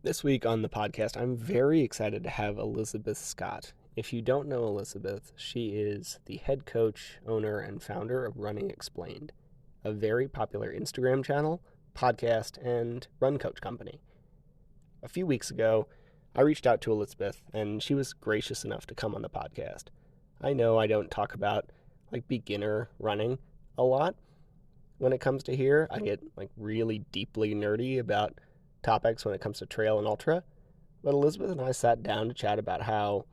This week on the podcast, I'm very excited to have Elisabeth Scott. If you don't know Elisabeth, she is the head coach, owner, and founder of Running Explained, a very popular Instagram channel, podcast, and run coach company. A few weeks ago, I reached out to Elisabeth, and she was gracious enough to come on the podcast. I know I don't talk about beginner running a lot. When it comes to here, I get really deeply nerdy about topics when it comes to trail and ultra. But Elisabeth and I sat down to chat about how,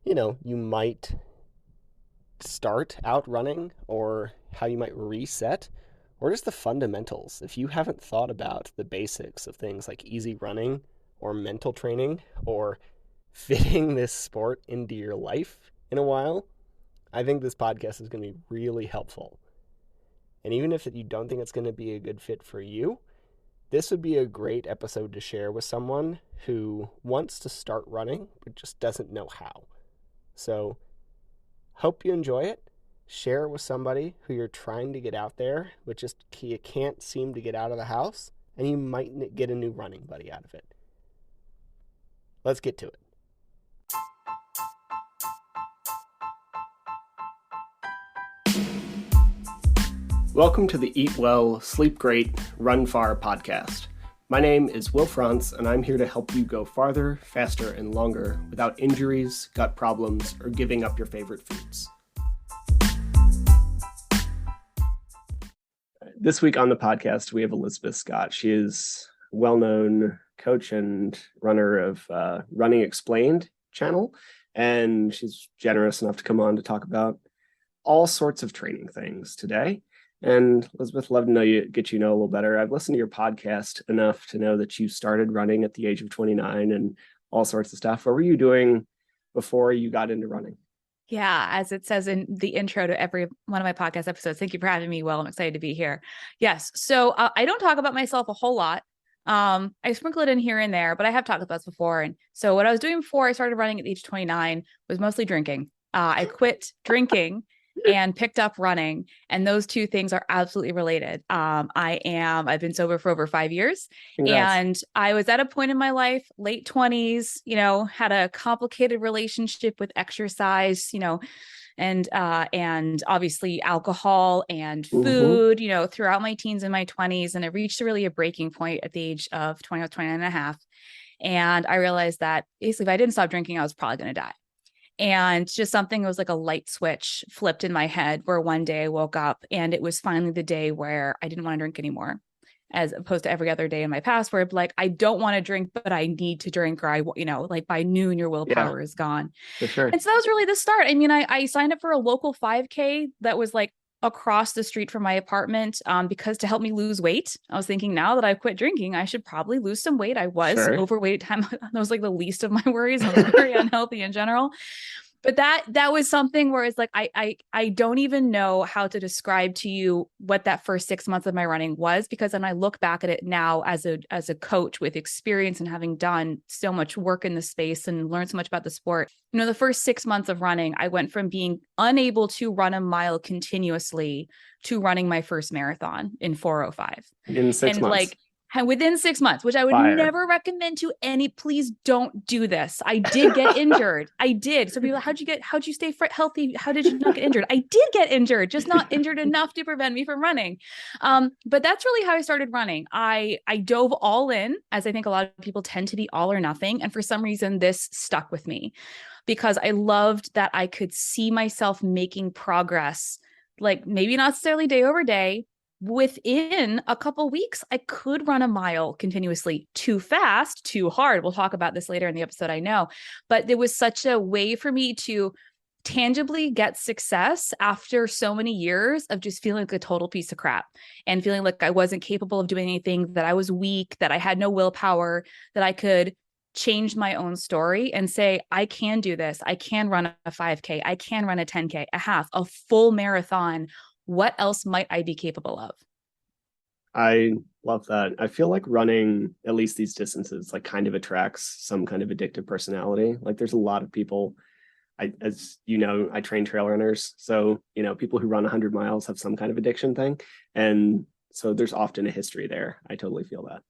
you might start out running or how you might reset or just the fundamentals. If you haven't thought about the basics of things like easy running or mental training or fitting this sport into your life in a while, I think this podcast is going to be really helpful. And even if you don't think it's going to be a good fit for you, this would be a great episode to share with someone who wants to start running but just doesn't know how. So, hope you enjoy it. Share it with somebody who you're trying to get out there, but just you can't seem to get out of the house, and you might get a new running buddy out of it. Let's get to it. Welcome to the Eat Well, Sleep Great, Run Far podcast. My name is Will Frantz, and I'm here to help you go farther, faster, and longer without injuries, gut problems, or giving up your favorite foods. This week on the podcast, we have Elisabeth Scott. She is a well-known coach and runner of Running Explained channel, and she's generous enough to come on to talk about all sorts of training things today. And Elisabeth, love to get you know a little better. I've listened to your podcast enough to know that you started running at the age of 29 and all sorts of stuff. What were you doing before you got into running? Yeah, as it says in the intro to every one of my podcast episodes. Thank you for having me, Will. I'm excited to be here. Yes. So I don't talk about myself a whole lot. I sprinkle it in here and there, but I have talked about this before. And so what I was doing before I started running at the age of 29 was mostly drinking. I quit drinking and picked up running. And those two things are absolutely related. I've been sober for over 5 years. Congrats. And I was at a point in my life, late 20s, had a complicated relationship with exercise, and obviously alcohol and food, throughout my teens and my 20s. And it reached really a breaking point at the age of 20, 29 and a half. And I realized that basically if I didn't stop drinking, I was probably going to die. And just something, it was like a light switch flipped in my head where one day I woke up and it was finally the day where I didn't want to drink anymore, as opposed to every other day in my past where I don't want to drink, but I need to drink, or by noon, your willpower is gone. For sure. And so that was really the start. I mean, I signed up for a local 5K that was across the street from my apartment because to help me lose weight. I was thinking now that I've quit drinking, I should probably lose some weight. I was overweight. That was the least of my worries. I was very unhealthy in general. But that was something where it's I don't even know how to describe to you what that first 6 months of my running was, because then I look back at it now as a coach with experience and having done so much work in the space and learned so much about the sport. The first 6 months of running, I went from being unable to run a mile continuously to running my first marathon in 4:05 in 6 months. Within 6 months, which I would never recommend to any. Please don't do this. I did get injured. I did. So people, how'd you stay healthy? How did you not get injured? I did get injured, just not injured enough to prevent me from running. But that's really how I started running. I dove all in, as I think a lot of people tend to be all or nothing. And for some reason, this stuck with me because I loved that I could see myself making progress, maybe not necessarily day over day. Within a couple weeks, I could run a mile continuously. Too fast, too hard. We'll talk about this later in the episode, I know. But there was such a way for me to tangibly get success after so many years of just feeling like a total piece of crap and feeling like I wasn't capable of doing anything, that I was weak, that I had no willpower, that I could change my own story and say, I can do this. I can run a 5K. I can run a 10K, a half, a full marathon. What else might I be capable of? I love that. I feel like running at least these distances kind of attracts some kind of addictive personality. There's a lot of people, I train trail runners. So, people who run 100 miles have some kind of addiction thing. And so there's often a history there. I totally feel that.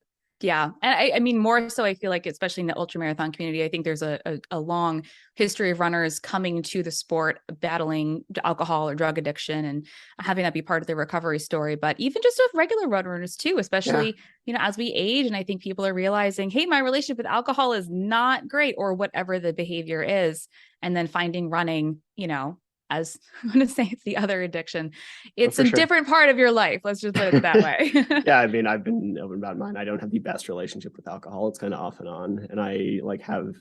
Yeah. And I mean, more so, I feel like, especially in the ultramarathon community, I think there's a long history of runners coming to the sport, battling alcohol or drug addiction and having that be part of their recovery story. But even just with regular runners too, Yeah, especially, as we age, and I think people are realizing, hey, my relationship with alcohol is not great, or whatever the behavior is. And then finding running, as I'm going to say, it's the other addiction. oh, It's for a sure. different part of your life. Let's just put it that way. Yeah, I mean, I've been open about mine. I don't have the best relationship with alcohol. It's kind of off and on, and I like have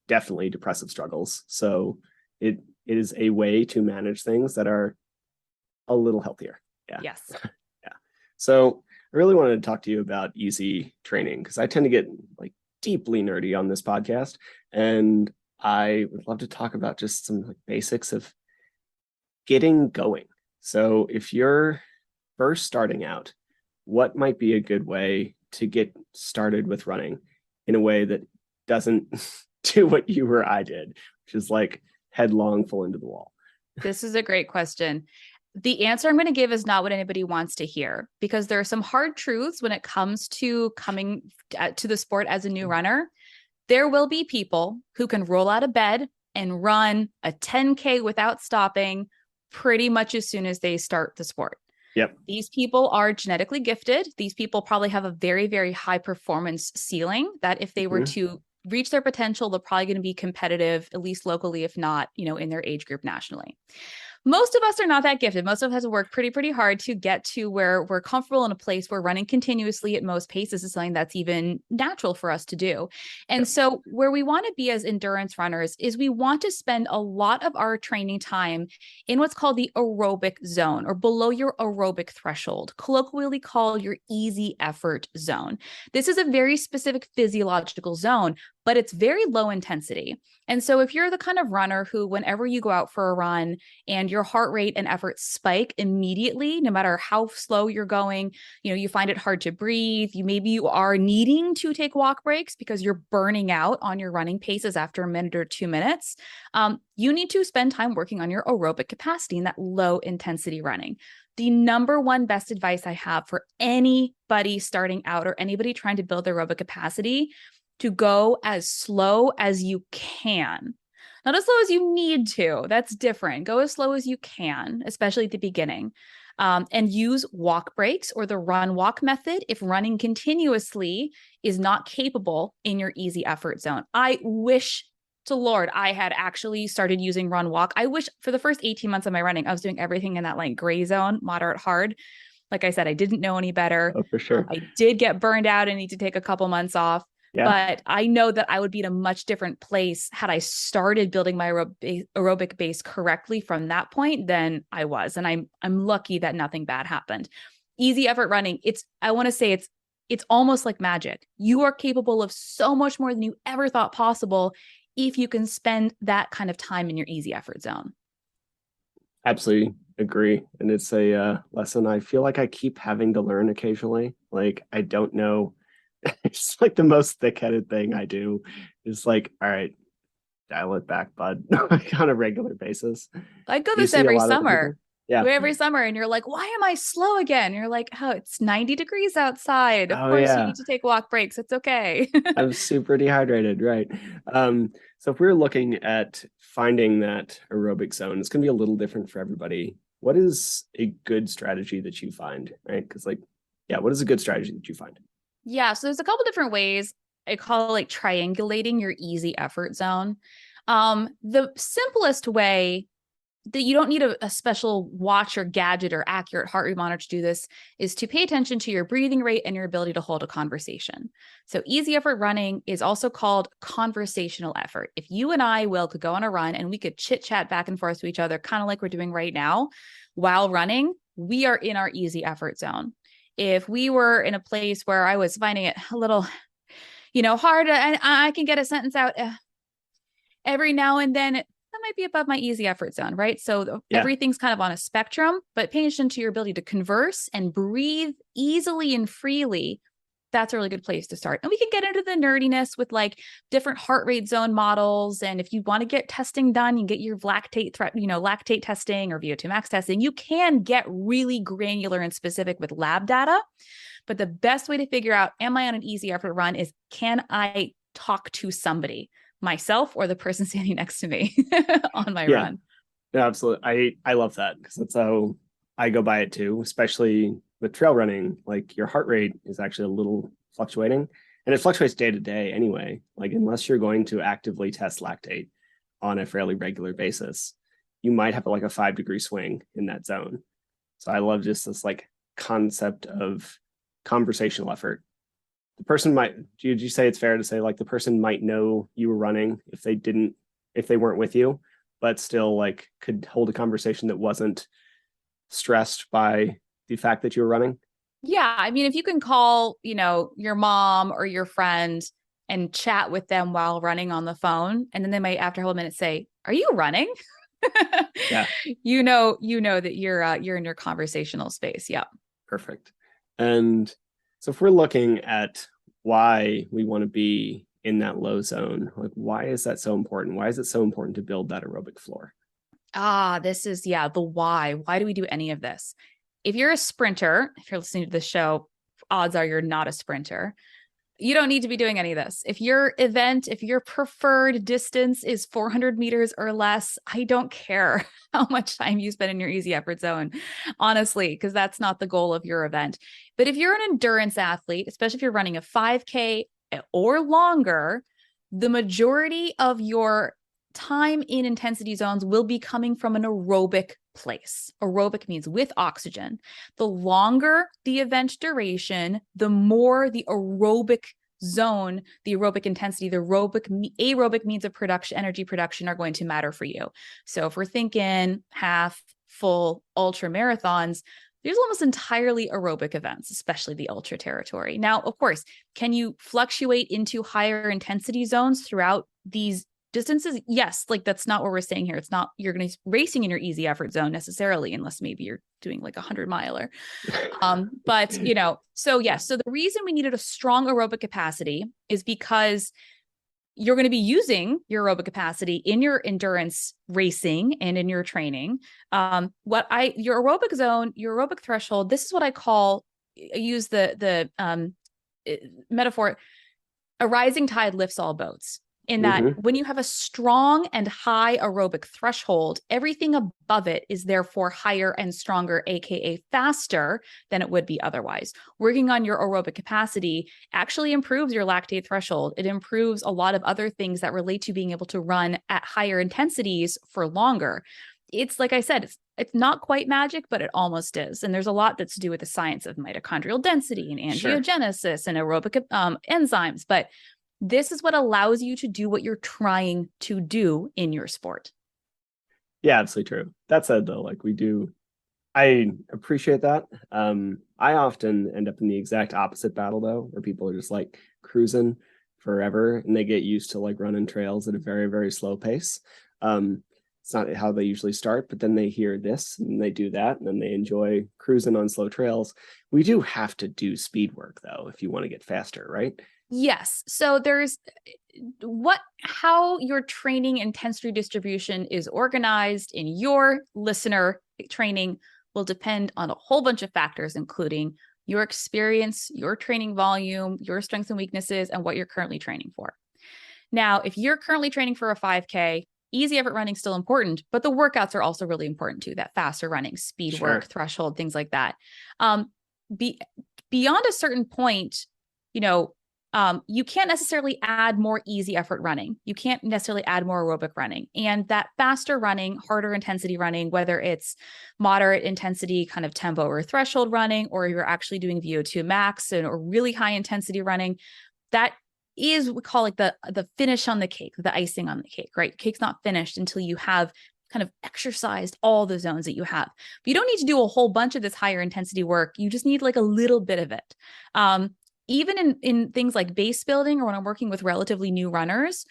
definitely depressive struggles. So it is a way to manage things that are a little healthier. Yeah. Yes. Yeah. So I really wanted to talk to you about easy training because I tend to get like deeply nerdy on this podcast, and I would love to talk about just some like basics of getting going. So if you're first starting out, what might be a good way to get started with running in a way that doesn't do what you or I did, which is like headlong full into the wall? This is a great question. The answer I'm going to give is not what anybody wants to hear, because there are some hard truths when it comes to coming to the sport as a new runner. There will be people who can roll out of bed and run a 10K without stopping pretty much as soon as they start the sport. Yep. These people are genetically gifted. These people probably have a very, very high performance ceiling that if they were to reach their potential, they're probably going to be competitive, at least locally, if not, in their age group nationally. Most of us are not that gifted. Most of us have to work pretty hard to get to where we're comfortable in a place where running continuously at most paces is something that's even natural for us to do. And Yep. so where we want to be as endurance runners is we want to spend a lot of our training time in what's called the aerobic zone, or below your aerobic threshold, colloquially called your easy effort zone. This is a very specific physiological zone, but it's very low intensity. And so if you're the kind of runner who, whenever you go out for a run and your heart rate and effort spike immediately, no matter how slow you're going, you find it hard to breathe, maybe you are needing to take walk breaks because you're burning out on your running paces after a minute or 2 minutes, you need to spend time working on your aerobic capacity in that low intensity running. The number one best advice I have for anybody starting out or anybody trying to build their aerobic capacity: to go as slow as you can. Not as slow as you need to. That's different. Go as slow as you can, especially at the beginning. And use walk breaks or the run walk method if running continuously is not capable in your easy effort zone. I wish to Lord I had actually started using run walk. I wish for the first 18 months of my running, I was doing everything in that like gray zone, moderate, hard. Like I said, I didn't know any better. Oh, for sure. I did get burned out and need to take a couple months off. Yeah. But I know that I would be in a much different place had I started building my aerobic base correctly from that point than I was. And I'm lucky that nothing bad happened. Easy effort running, I want to say it's almost like magic. You are capable of so much more than you ever thought possible if you can spend that kind of time in your easy effort zone. Absolutely agree. And it's a lesson I feel like I keep having to learn occasionally. Like, I don't know. It's like the most thick-headed thing I do is like, all right, dial it back, bud, on a regular basis. I go Do you this see a every lot of summer. Yeah. Every summer, and you're like, why am I slow again? And you're like, oh, it's 90 degrees outside. Of Oh, course you yeah. need to take walk breaks. It's okay. I'm super dehydrated, right? So if we're looking at finding that aerobic zone, it's going to be a little different for everybody. What is a good strategy that you find, right? Because what is a good strategy that you find? Yeah, so there's a couple different ways. I call it like triangulating your easy effort zone. The simplest way that you don't need a special watch or gadget or accurate heart rate monitor to do this is to pay attention to your breathing rate and your ability to hold a conversation. So easy effort running is also called conversational effort. If you and I, Will, could go on a run and we could chit chat back and forth to each other, kind of like we're doing right now while running, we are in our easy effort zone. If we were in a place where I was finding it a little, hard, and I can get a sentence out every now and then, that might be above my easy effort zone, right? So everything's kind of on a spectrum, but paying attention to your ability to converse and breathe easily and freely, that's a really good place to start. And we can get into the nerdiness with like different heart rate zone models. And if you want to get testing done, you get your lactate testing or VO2 max testing, you can get really granular and specific with lab data. But the best way to figure out, am I on an easy effort run, is can I talk to somebody, myself or the person standing next to me on my run? Yeah, absolutely. I love that because that's how I go by it too, especially with trail running. Like your heart rate is actually a little fluctuating and it fluctuates day to day anyway. Like unless you're going to actively test lactate on a fairly regular basis, you might have like a 5-degree swing in that zone. So I love just this like concept of conversational effort. The person might, did you say it's fair to say like the person might know you were running if they weren't with you, but still like could hold a conversation that wasn't stressed by the fact that you were running? Yeah. I mean, if you can call, your mom or your friend and chat with them while running on the phone, and then they might after a whole minute say, "Are you running?" Yeah. You know that you're in your conversational space. Yeah. Perfect. And so if we're looking at why we want to be in that low zone, like why is that so important? Why is it so important to build that aerobic floor? This is, the why. Why do we do any of this? If you're a sprinter, if you're listening to the show, odds are you're not a sprinter. You don't need to be doing any of this. If your preferred distance is 400 meters or less, I don't care how much time you spend in your easy effort zone, honestly, because that's not the goal of your event. But if you're an endurance athlete, especially if you're running a 5K or longer, the majority of your time in intensity zones will be coming from an aerobic place. Aerobic means with oxygen. The longer the event duration, the more the aerobic zone, the aerobic intensity, the aerobic means of production, energy production are going to matter for you. So if we're thinking half, full, ultra marathons, there's almost entirely aerobic events, especially the ultra territory. Now, of course, can you fluctuate into higher intensity zones throughout these distances? Yes, like that's not what we're saying here. It's not you're going to be racing in your easy effort zone necessarily, unless maybe you're doing like 100-miler. But so yes, so the reason we needed a strong aerobic capacity is because you're going to be using your aerobic capacity in your endurance racing and in your training. Your aerobic zone, your aerobic threshold, this is what I use the metaphor, a rising tide lifts all boats. In that when you have a strong and high aerobic threshold, everything above it is therefore higher and stronger, aka faster than it would be otherwise. Working on your aerobic capacity actually improves your lactate threshold. It improves a lot of other things that relate to being able to run at higher intensities for longer. It's like I said, it's not quite magic, but it almost is. And there's a lot that's to do with the science of mitochondrial density and angiogenesis and aerobic enzymes. But this is what allows you to do what you're trying to do in your sport. Yeah, absolutely true. That said, though, I appreciate that. I often end up in the exact opposite battle, though, where people are just like cruising forever and they get used to like running trails at a very, very slow pace. It's not how they usually start, but then they hear this and they do that and then they enjoy cruising on slow trails. We do have to do speed work, though, if you want to get faster, right? Yes. So there's how your training intensity distribution is organized in your listener training will depend on a whole bunch of factors, including your experience, your training volume, your strengths and weaknesses, and what you're currently training for. Now, if you're currently training for a 5K, easy effort running is still important, but the workouts are also really important too, that faster running, speed work, threshold, things like that. Beyond a certain point, you can't necessarily add more easy effort running. You can't necessarily add more aerobic running. And that faster running, harder intensity running, whether it's moderate intensity kind of tempo or threshold running, or you're actually doing VO2 max or really high intensity running, that is we call it the finish on the cake, the icing on the cake, right? Cake's not finished until you have kind of exercised all the zones that you have. But you don't need to do a whole bunch of this higher intensity work. You just need like a little bit of it. Even in things like base building or when I'm working with relatively new runners,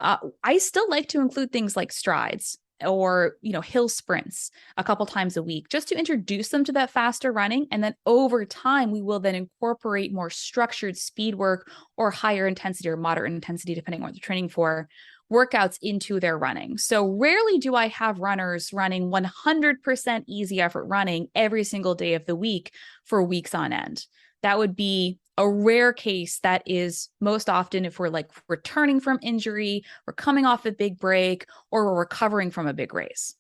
I still like to include things like strides or, hill sprints a couple times a week just to introduce them to that faster running. And then over time, we will then incorporate more structured speed work or higher intensity or moderate intensity, depending on what they're training for, workouts into their running. So rarely do I have runners running 100% easy effort running every single day of the week for weeks on end. that would be a rare case. That is most often if we're like returning from injury, we're coming off a big break, or we're recovering from a big race.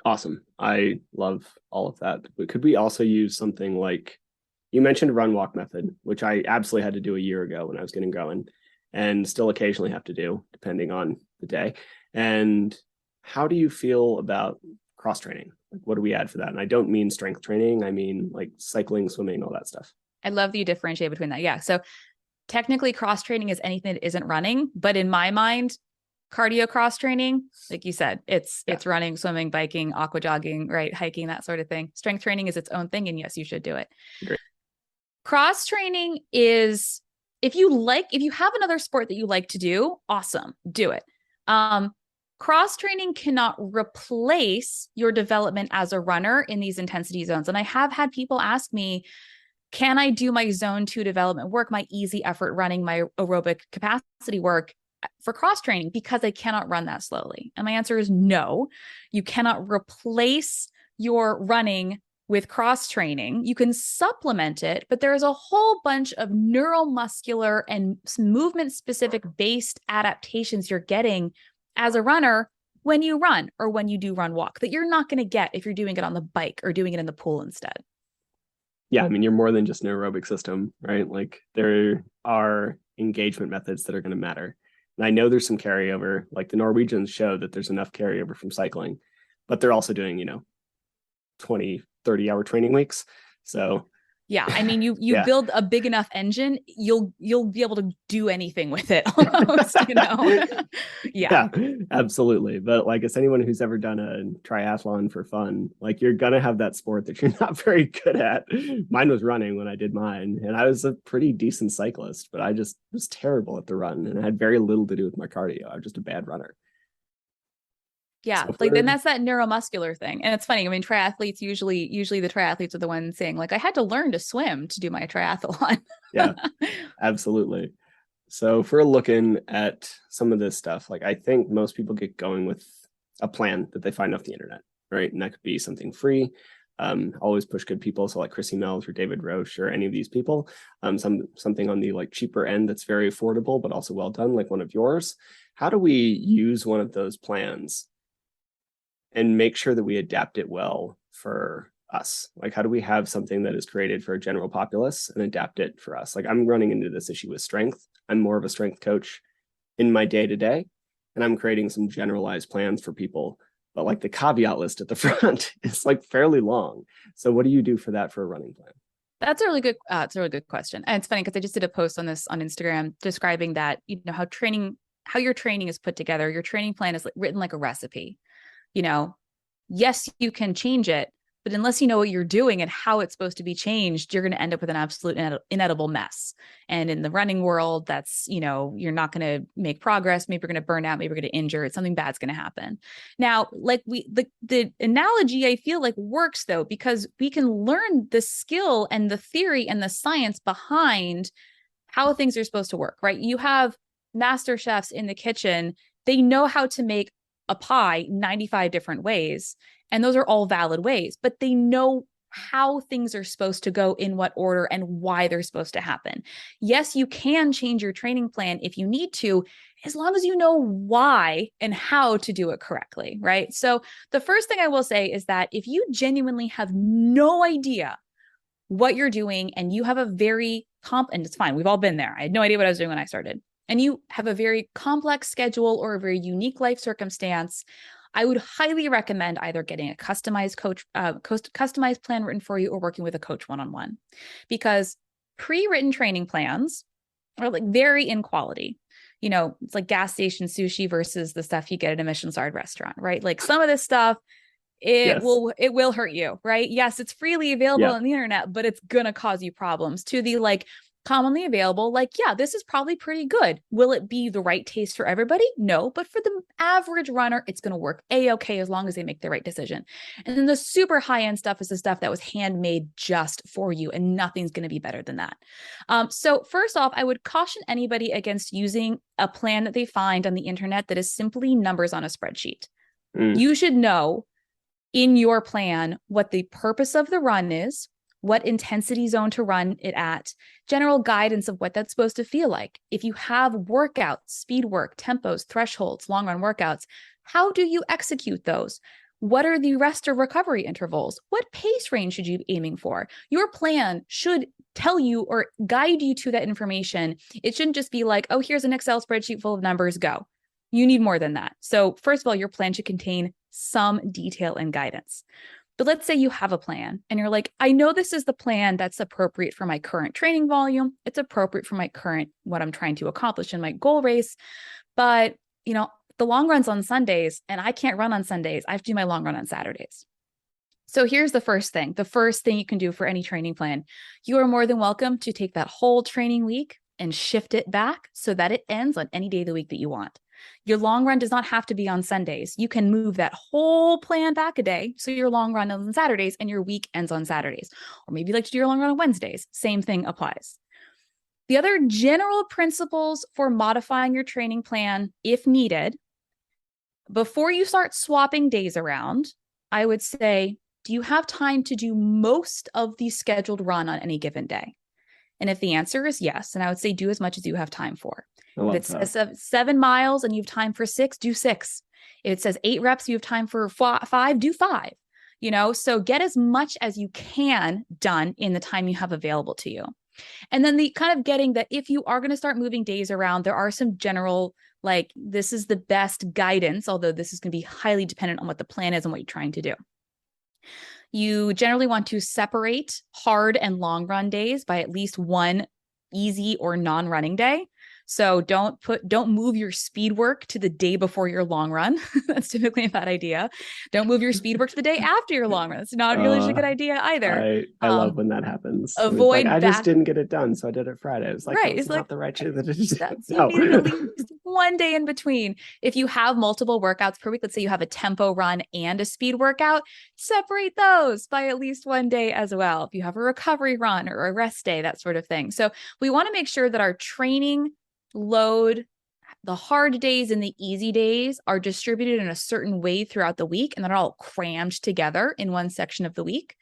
Awesome. I love all of that. But could we also use something like, you mentioned run walk method, which I absolutely had to do a year ago when I was getting going, and still occasionally have to do depending on the day. And how do you feel about cross training? Like, what do we add for that? And I don't mean strength training. I mean like cycling, swimming, all that stuff. I love that you differentiate between that. Yeah. So technically cross training is anything that isn't running, but in my mind, cardio cross training, like you said, it's running, swimming, biking, aqua jogging, right? Hiking, that sort of thing. Strength training is its own thing. And yes, you should do it. Great. Cross training is, if you have another sport that you like to do, awesome, do it. Cross training cannot replace your development as a runner in these intensity zones. And I have had people ask me, can I do my zone 2 development work, my easy effort running, my aerobic capacity work for cross training, because I cannot run that slowly? And my answer is no. You cannot replace your running with cross training. You can supplement it, but there's a whole bunch of neuromuscular and movement specific based adaptations you're getting as a runner when you run or when you do run walk that you're not going to get if you're doing it on the bike or doing it in the pool instead. Yeah, I mean, you're more than just an aerobic system, right? Like there are engagement methods that are going to matter. And I know there's some carryover, like the Norwegians show that there's enough carryover from cycling, but they're also doing, 20, 30-hour training weeks. So yeah, I mean, you yeah. build a big enough engine, you'll be able to do anything with it almost, Yeah, absolutely. But like, as anyone who's ever done a triathlon for fun, like you're gonna have that sport that you're not very good at. Mine was running when I did mine, and I was a pretty decent cyclist, but I just was terrible at the run, and it had very little to do with my cardio. I was just a bad runner. Yeah, so then that's that neuromuscular thing. And it's funny. I mean, triathletes usually the triathletes are the ones saying like, I had to learn to swim to do my triathlon. Yeah, absolutely. So if we're looking at some of this stuff, like I think most people get going with a plan that they find off the internet, right? And that could be something free. Always push good people. So like Chrissy Mells or David Roche or any of these people, something on the like cheaper end that's very affordable, but also well done, like one of yours. How do we use one of those plans and make sure that we adapt it well for us? Like, how do we have something that is created for a general populace and adapt it for us? Like, I'm running into this issue with strength. I'm more of a strength coach in my day-to-day, and I'm creating some generalized plans for people. But like the caveat list at the front is like fairly long. So what do you do for that for a running plan? That's a really good, it's a really good question. And it's funny because I just did a post on this on Instagram describing that, how your training is put together. Your training plan is written like a recipe. Yes, you can change it, but unless you know what you're doing and how it's supposed to be changed, you're going to end up with an absolute inedible mess. And in the running world, that's, you're not going to make progress. Maybe you're going to burn out. Maybe you're going to injure. Something bad's going to happen. Now, like the analogy I feel like works though, because we can learn the skill and the theory and the science behind how things are supposed to work, right? You have master chefs in the kitchen. They know how to make a pie 95 different ways. And those are all valid ways, but they know how things are supposed to go in what order and why they're supposed to happen. Yes, you can change your training plan if you need to, as long as you know why and how to do it correctly, right? So the first thing I will say is that if you genuinely have no idea what you're doing and you have a very and it's fine, we've all been there. I had no idea what I was doing when I started. And you have a very complex schedule or a very unique life circumstance, I would highly recommend either getting a customized customized plan written for you or working with a coach one-on-one, because pre-written training plans are like very in quality. It's like gas station sushi versus the stuff you get at a Michelin-starred restaurant, right? Like some of this stuff, it will hurt you, right? Yes, it's freely available on the internet, but it's going to cause you problems. To the like commonly available, like, yeah, this is probably pretty good. Will it be the right taste for everybody? No, but for the average runner, it's going to work a-okay as long as they make the right decision. And then the super high-end stuff is the stuff that was handmade just for you, and nothing's going to be better than that. So first off, I would caution anybody against using a plan that they find on the internet that is simply numbers on a spreadsheet. You should know in your plan what the purpose of the run is, what intensity zone to run it at, general guidance of what that's supposed to feel like. If you have workouts, speed work, tempos, thresholds, long run workouts, how do you execute those? What are the rest or recovery intervals? What pace range should you be aiming for? Your plan should tell you or guide you to that information. It shouldn't just be like, oh, here's an Excel spreadsheet full of numbers, go. You need more than that. So first of all, your plan should contain some detail and guidance. But let's say you have a plan and you're like, I know this is the plan that's appropriate for my current training volume. It's appropriate for my current, what I'm trying to accomplish in my goal race. But, the long run's on Sundays and I can't run on Sundays. I have to do my long run on Saturdays. So here's the first thing. The first thing you can do for any training plan, you are more than welcome to take that whole training week and shift it back so that it ends on any day of the week that you want. Your long run does not have to be on Sundays. You can move that whole plan back a day. So your long run ends on Saturdays and your week ends on Saturdays. Or maybe you like to do your long run on Wednesdays. Same thing applies. The other general principles for modifying your training plan, if needed, before you start swapping days around, I would say, do you have time to do most of the scheduled run on any given day? And if the answer is yes, then I would say do as much as you have time for. If it says 7 miles and you have time for 6, do 6. If it says 8 reps, you have time for 5, do 5. So get as much as you can done in the time you have available to you. And then the kind of getting that if you are going to start moving days around, there are some general, like, this is the best guidance, although this is going to be highly dependent on what the plan is and what you're trying to do. You generally want to separate hard and long run days by at least one easy or non-running day. So don't move your speed work to the day before your long run. That's typically a bad idea. Don't move your speed work to the day after your long run. That's not really a good idea either. I love when that happens. Avoid I just didn't get it done, so I did it Friday. It's like, right. It's not the right shit that you need at least one day in between. If you have multiple workouts per week, let's say you have a tempo run and a speed workout, separate those by at least one day as well. If you have a recovery run or a rest day, that sort of thing. So we want to make sure that our training load, the hard days and the easy days, are distributed in a certain way throughout the week, and they're all crammed together in one section of the week.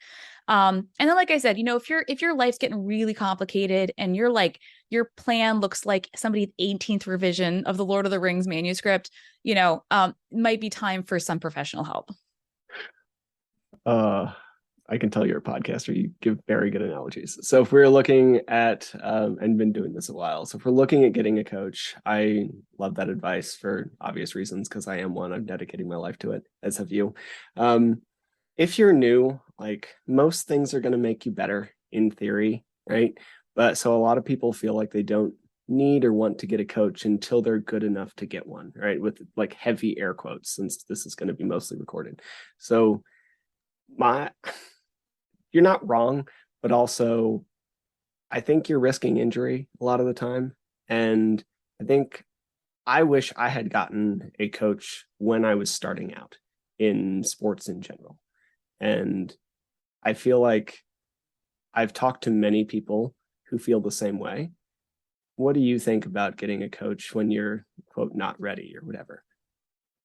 And then, like I said, if your life's getting really complicated and your plan looks like somebody's 18th revision of the Lord of the Rings manuscript, might be time for some professional help. I can tell you're a podcaster. You give very good analogies. So if we're looking at, and been doing this a while, so if we're looking at getting a coach, I love that advice for obvious reasons, because I am one. I'm dedicating my life to it, as have you. If you're new, like, most things are going to make you better in theory, right? But so a lot of people feel like they don't need or want to get a coach until they're good enough to get one, right? With like heavy air quotes, since this is going to be mostly recorded. So you're not wrong, but also I think you're risking injury a lot of the time. And I wish I had gotten a coach when I was starting out in sports in general. And I feel like I've talked to many people who feel the same way. What do you think about getting a coach when you're, quote, not ready or whatever?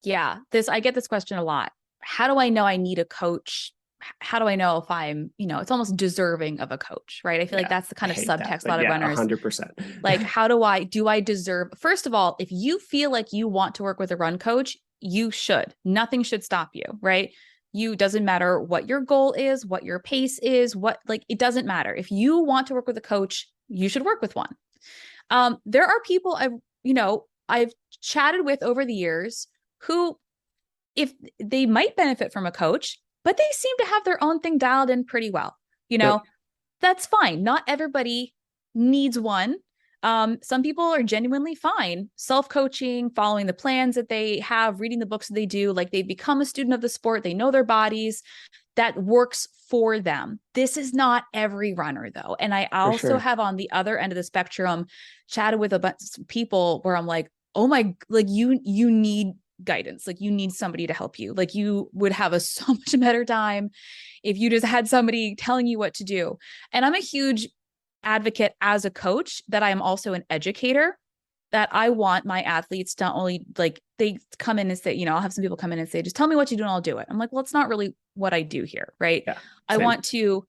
Yeah, I get this question a lot. How do I know I need a coach? How do I know if I'm, it's almost deserving of a coach, right? I feel like that's the kind of subtext a lot of runners. 100%. Like, do I deserve? First of all, if you feel like you want to work with a run coach, you should. Nothing should stop you, right? Doesn't matter what your goal is, what your pace is, it doesn't matter. If you want to work with a coach, you should work with one. There are people I've chatted with over the years who, if they might benefit from a coach, but they seem to have their own thing dialed in pretty well. Yep. That's fine. Not everybody needs one. Some people are genuinely fine self-coaching, following the plans that they have, reading the books that they do. Like, they become a student of the sport. They know their bodies. That works for them. This is not every runner, though. And I also have, on the other end of the spectrum, chatted with a bunch of people where I'm like, oh my, like, you need guidance. Like, you need somebody to help you. Like, you would have so much better time if you just had somebody telling you what to do. And I'm a huge advocate as a coach that I am also an educator, that I want my athletes to not only, like, they come in and say, I'll have some people come in and say, just tell me what you do and I'll do it. I'm like, well, it's not really what I do here, right? Yeah, I want to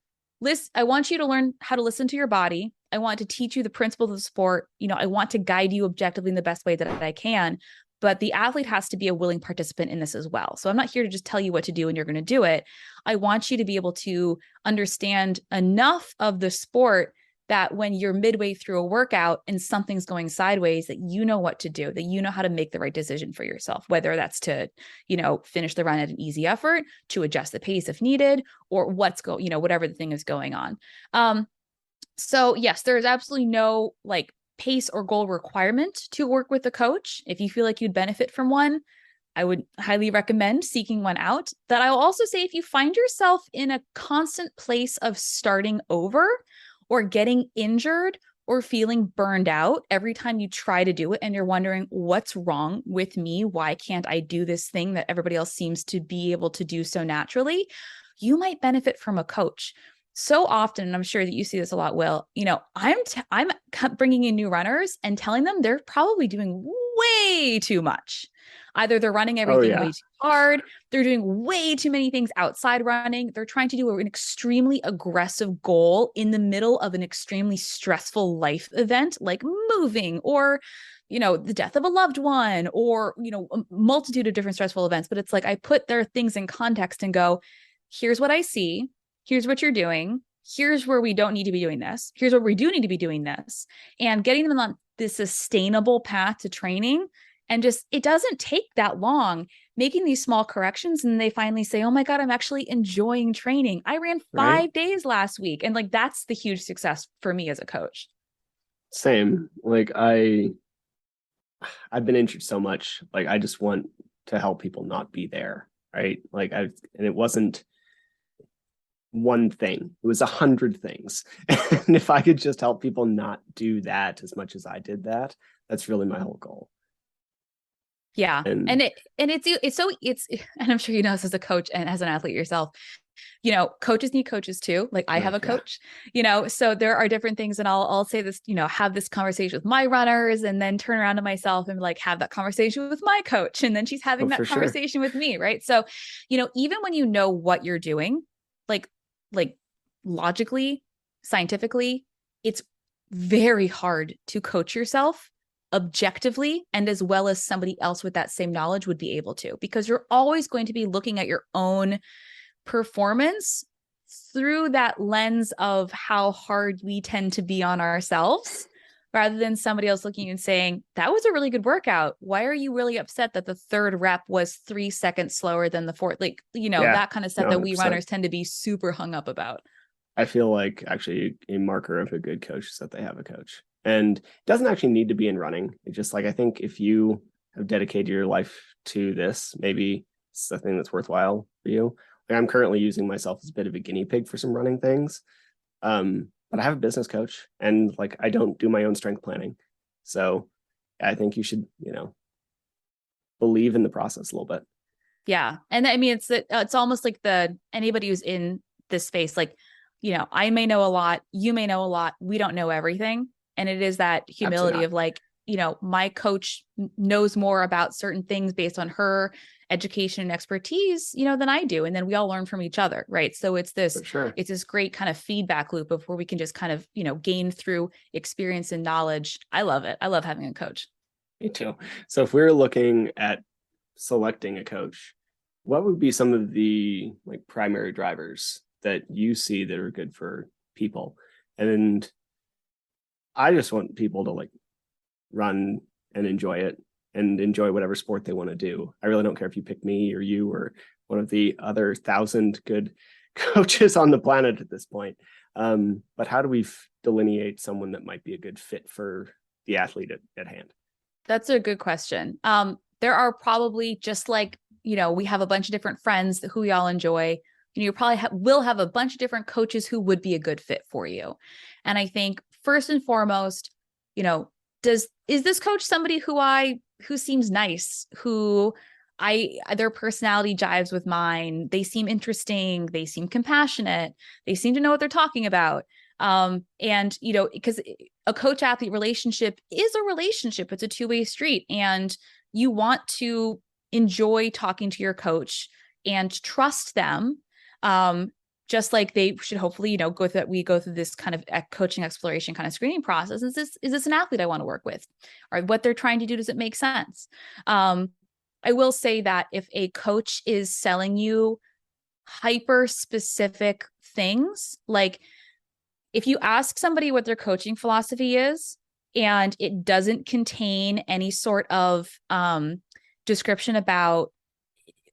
I want you to learn how to listen to your body. I want to teach you the principles of the sport. I want to guide you objectively in the best way that I can, but the athlete has to be a willing participant in this as well. So I'm not here to just tell you what to do and you're going to do it. I want you to be able to understand enough of the sport that when you're midway through a workout and something's going sideways, that you know what to do, that you know how to make the right decision for yourself, whether that's to, finish the run at an easy effort, to adjust the pace if needed, or whatever the thing is going on. So yes, there's absolutely no like pace or goal requirement to work with a coach. If you feel like you'd benefit from one, I would highly recommend seeking one out. That I'll also say, if you find yourself in a constant place of starting over or getting injured or feeling burned out every time you try to do it, and you're wondering, what's wrong with me? Why can't I do this thing that everybody else seems to be able to do so naturally? You might benefit from a coach. So often, and I'm sure that you see this a lot, Will, I'm bringing in new runners and telling them they're probably doing way too much. Either they're running everything way too hard, they're doing way too many things outside running, they're trying to do an extremely aggressive goal in the middle of an extremely stressful life event, like moving or, the death of a loved one, or, a multitude of different stressful events. But it's like, I put their things in context and go, here's what I see. Here's what you're doing. Here's where we don't need to be doing this. Here's where we do need to be doing this. And getting them on this sustainable path to training. And just, it doesn't take that long making these small corrections. And they finally say, oh my God, I'm actually enjoying training. I ran 5 days last week. And like, that's the huge success for me as a coach. Same. Like I've been injured so much. Like I just want to help people not be there. Right. And it wasn't one thing, it was 100 things. And if I could just help people not do that as much as I did that, that's really my whole goal. Yeah. And I'm sure this as a coach and as an athlete yourself, coaches need coaches too. Like I have a coach, so there are different things. And I'll say this, have this conversation with my runners and then turn around to myself and like have that conversation with my coach. And then she's having that conversation with me. Right. So, even when you know what you're doing, like logically, scientifically, it's very hard to coach yourself objectively and as well as somebody else with that same knowledge would be able to, because you're always going to be looking at your own performance through that lens of how hard we tend to be on ourselves, rather than somebody else looking and saying, that was a really good workout. Why are you really upset that the third rep was 3 seconds slower than the fourth? Like, that kind of stuff that we runners tend to be super hung up about. I feel like actually a marker of a good coach is that they have a coach. And it doesn't actually need to be in running. It's just like, I think if you have dedicated your life to this, maybe it's a thing that's worthwhile for you. Like I'm currently using myself as a bit of a guinea pig for some running things. But I have a business coach and like, I don't do my own strength planning. So I think you should, believe in the process a little bit. Yeah. And I mean, it's almost like anybody who's in this space, like, I may know a lot, you may know a lot. We don't know everything. And it is that humility of like, my coach knows more about certain things based on her education and expertise, than I do. And then we all learn from each other. Right. So it's this great kind of feedback loop of where we can just kind of, gain through experience and knowledge. I love it. I love having a coach. Me too. So if we're looking at selecting a coach, what would be some of the like primary drivers that you see that are good for people? And I just want people to like run and enjoy it and enjoy whatever sport they want to do. I really don't care if you pick me or you or one of the other 1,000 good coaches on the planet at this point. But how do we delineate someone that might be a good fit for the athlete at hand? That's a good question. There are probably, just like, we have a bunch of different friends who we all enjoy. You probably will have a bunch of different coaches who would be a good fit for you. And I think first and foremost, is this coach somebody who seems nice, who their personality jives with mine? They seem interesting. They seem compassionate. They seem to know what they're talking about. And, because a coach athlete relationship is a relationship, it's a two-way street, and you want to enjoy talking to your coach and trust them, just like they should hopefully, you know, we go through this kind of coaching exploration kind of screening process. Is this an athlete I want to work with? Or what they're trying to do, does it make sense? I will say that if a coach is selling you hyper specific things, like if you ask somebody what their coaching philosophy is and it doesn't contain any sort of description about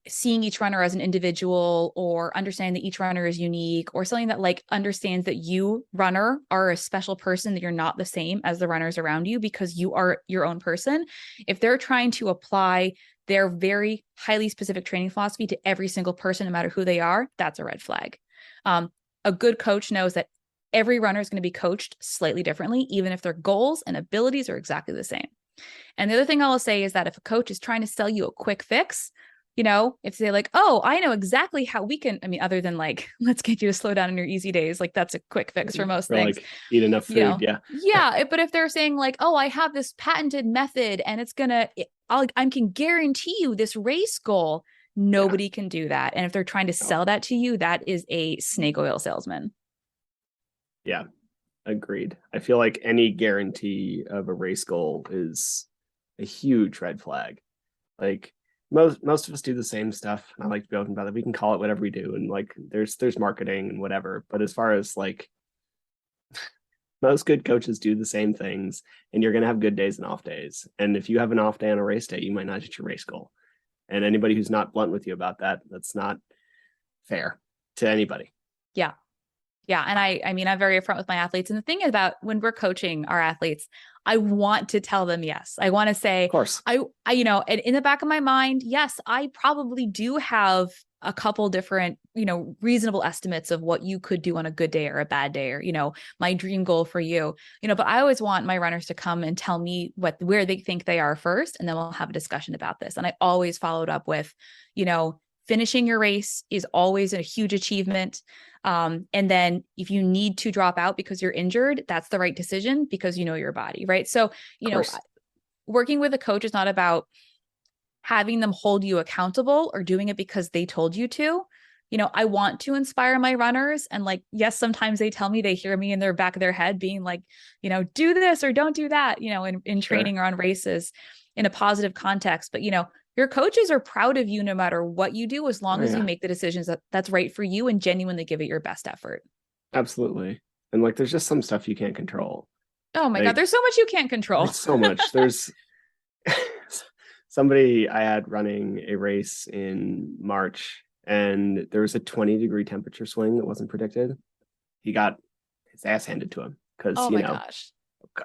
seeing each runner as an individual or understanding that each runner is unique, or something that like understands that you, runner, are a special person, that you're not the same as the runners around you because you are your own person. If they're trying to apply their very highly specific training philosophy to every single person, no matter who they are, that's a red flag. A good coach knows that every runner is going to be coached slightly differently, even if their goals and abilities are exactly the same. And the other thing I will say is that if a coach is trying to sell you a quick fix, you know, if they're like, oh, I know exactly how we can, I mean, other than like, let's get you to slow down in your easy days, like that's a quick fix for most things. Like eat enough food, you know? yeah. Yeah, but if they're saying like, oh, I have this patented method and it's gonna, I can guarantee you this race goal, nobody can do that. And if they're trying to sell that to you, that is a snake oil salesman. Yeah, agreed. I feel like any guarantee of a race goal is a huge red flag. Like most of us do the same stuff. I like to be open about it. We can call it whatever we do, and like there's marketing and whatever. But as far as like most good coaches do the same things, and you're gonna have good days and off days. And if you have an off day on a race day, you might not hit your race goal. And anybody who's not blunt with you about that, that's not fair to anybody. Yeah. Yeah. And I mean, I'm very upfront with my athletes. And the thing about when we're coaching our athletes, I want to tell them yes. I want to say, of course, I, you know, and in the back of my mind, yes, I probably do have a couple different, you know, reasonable estimates of what you could do on a good day or a bad day, or, you know, my dream goal for you, you know, but I always want my runners to come and tell me where they think they are first. And then we'll have a discussion about this. And I always followed up with, you know, finishing your race is always a huge achievement. And then if you need to drop out because you're injured, that's the right decision because you know your body, right? So, you know, working with a coach is not about having them hold you accountable or doing it because they told you to. You know, I want to inspire my runners. And like, yes, sometimes they tell me, they hear me in their back of their head being like, you know, do this or don't do that, you know, in training or on races in a positive context. But, you know, your coaches are proud of you no matter what you do, as long as you make the decisions that's right for you and genuinely give it your best effort. Absolutely. And like, there's just some stuff you can't control. Oh my God, there's so much you can't control. So much. There's somebody I had running a race in March, and there was a 20-degree temperature swing that wasn't predicted. He got his ass handed to him because, gosh,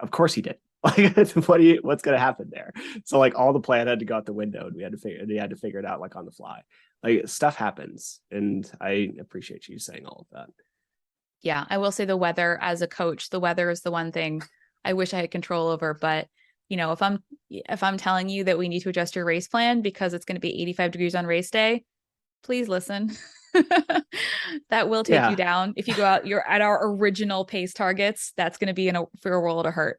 of course he did. Like, what's going to happen there? So like all the plan had to go out the window, and they had to figure it out like on the fly. Like stuff happens, and I appreciate you saying all of that. Yeah, I will say the weather, as a coach, the weather is the one thing I wish I had control over. But you know, if I'm telling you that we need to adjust your race plan because it's going to be 85 degrees on race day, please listen. That will take you down. If you go out, you're at our original pace targets, that's going to be for a world of hurt.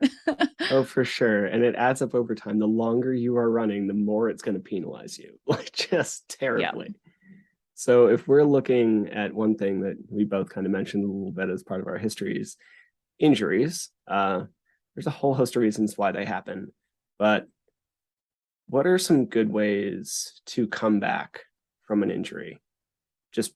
Oh, for sure. And it adds up over time. The longer you are running, the more it's going to penalize you, like just terribly. Yeah. So if we're looking at one thing that we both kind of mentioned a little bit as part of our histories, injuries, there's a whole host of reasons why they happen. But what are some good ways to come back from an injury? Just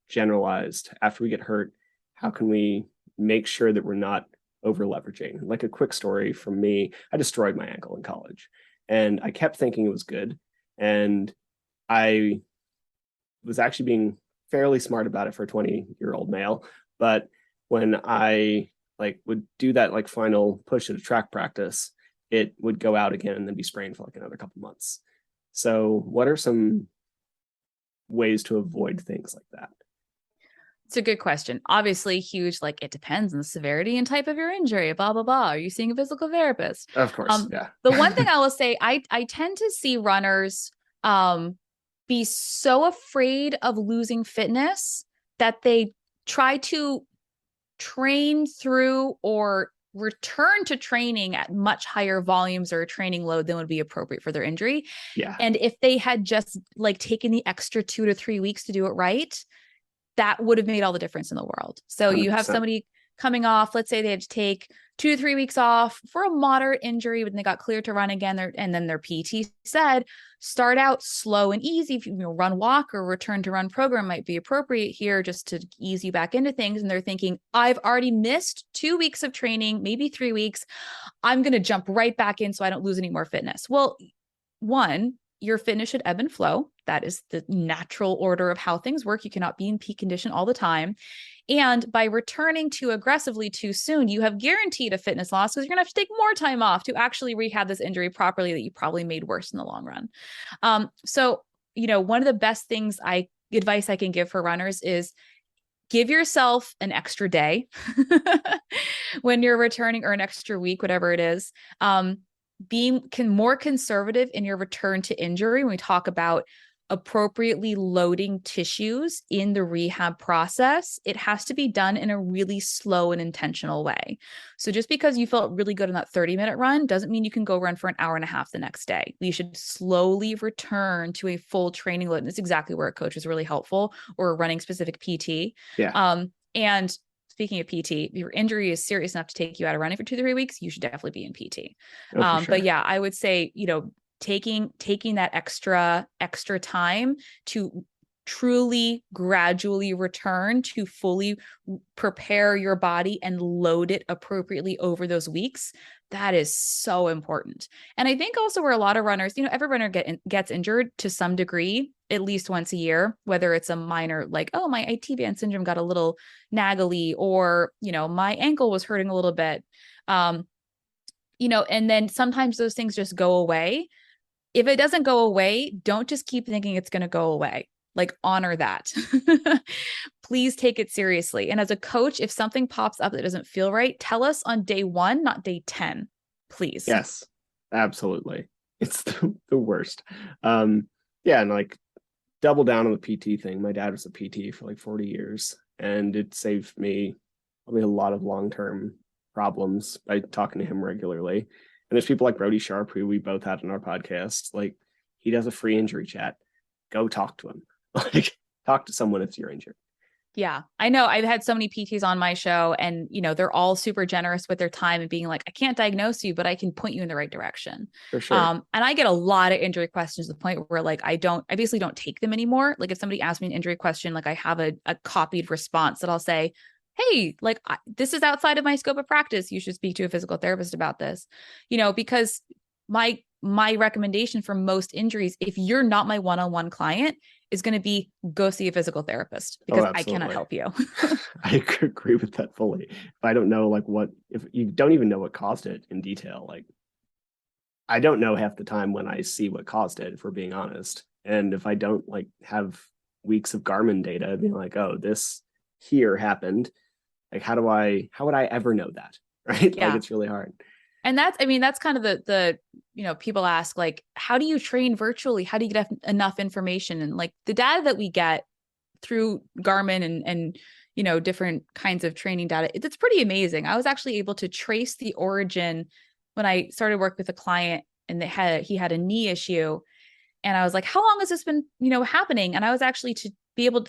generalized, after we get hurt, how can we make sure that we're not over leveraging? Like a quick story from me, I destroyed my ankle in college, and I kept thinking it was good. And I was actually being fairly smart about it for a 20-year-old male. But when I would do that final push at a track practice, it would go out again and then be sprained for another couple months. So what are some ways to avoid things like that? It's a good question. Obviously huge, it depends on the severity and type of your injury, blah, blah, blah. Are you seeing a physical therapist? Of course. Yeah. The one thing I will say, I tend to see runners be so afraid of losing fitness that they try to train through or return to training at much higher volumes or a training load than would be appropriate for their injury. Yeah. And if they had just taken the extra 2 to 3 weeks to do it right, that would have made all the difference in the world. So you have 100%. somebody coming off, let's say they had to take 2 to 3 weeks off for a moderate injury, but they got cleared to run again. And then their PT said, start out slow and easy. If you run, walk, or return to run program might be appropriate here just to ease you back into things. And they're thinking, I've already missed 2 weeks of training, maybe 3 weeks. I'm going to jump right back in so I don't lose any more fitness. Well, one, your fitness should ebb and flow. That is the natural order of how things work. You cannot be in peak condition all the time. And by returning too aggressively too soon, you have guaranteed a fitness loss because you're going to have to take more time off to actually rehab this injury properly that you probably made worse in the long run. So, one of the best advice I can give for runners is give yourself an extra day when you're returning, or an extra week, whatever it is. Being more conservative in your return to injury when we talk about appropriately loading tissues in the rehab process, it has to be done in a really slow and intentional way. So just because you felt really good on that 30-minute run doesn't mean you can go run for an hour and a half the next day. You should slowly return to a full training load. And that's exactly where a coach is really helpful, or a running specific PT. Yeah. And speaking of PT, if your injury is serious enough to take you out of running for 2 to 3 weeks, you should definitely be in PT. Oh, for sure. But yeah, I would say, taking that extra time to truly gradually return to fully prepare your body and load it appropriately over those weeks. That is so important. And I think also where a lot of runners, every runner gets injured to some degree, at least once a year, whether it's a minor, like, oh, my IT band syndrome got a little naggly, or, my ankle was hurting a little bit. And then sometimes those things just go away. If it doesn't go away, don't just keep thinking it's going to go away. Like, honor that. Please take it seriously. And as a coach, if something pops up that doesn't feel right, tell us on day 1, not day 10, please. Yes, absolutely. It's the worst. Yeah. And like, double down on the PT thing. My dad was a PT for like 40 years, and it saved me probably a lot of long-term problems by talking to him regularly. And there's people like Brody Sharp, who we both had on our podcast. Like, he does a free injury chat. Go talk to him. Like, talk to someone if you're injured. Yeah, I know. I've had so many PTs on my show, and, they're all super generous with their time and being like, I can't diagnose you, but I can point you in the right direction. For sure. And I get a lot of injury questions to the point where, like, I basically don't take them anymore. Like, if somebody asks me an injury question, like, I have a copied response that I'll say, hey, like, this is outside of my scope of practice. You should speak to a physical therapist about this, because my recommendation for most injuries, if you're not my one-on-one client, is going to be go see a physical therapist, because I cannot help you. I agree with that fully. If I don't know, like, if you don't even know what caused it in detail, like, I don't know half the time when I see what caused it, if we're being honest. And if I don't, like, have weeks of Garmin data being like, oh, this here happened, like, how would I ever know that? Right. Yeah. Like, it's really hard. And that's kind of the people ask, like, how do you train virtually? How do you get enough information? And, like, the data that we get through Garmin and different kinds of training data, it's pretty amazing. I was actually able to trace the origin when I started work with a client, and he had a knee issue. And I was like, how long has this been, happening? And I was actually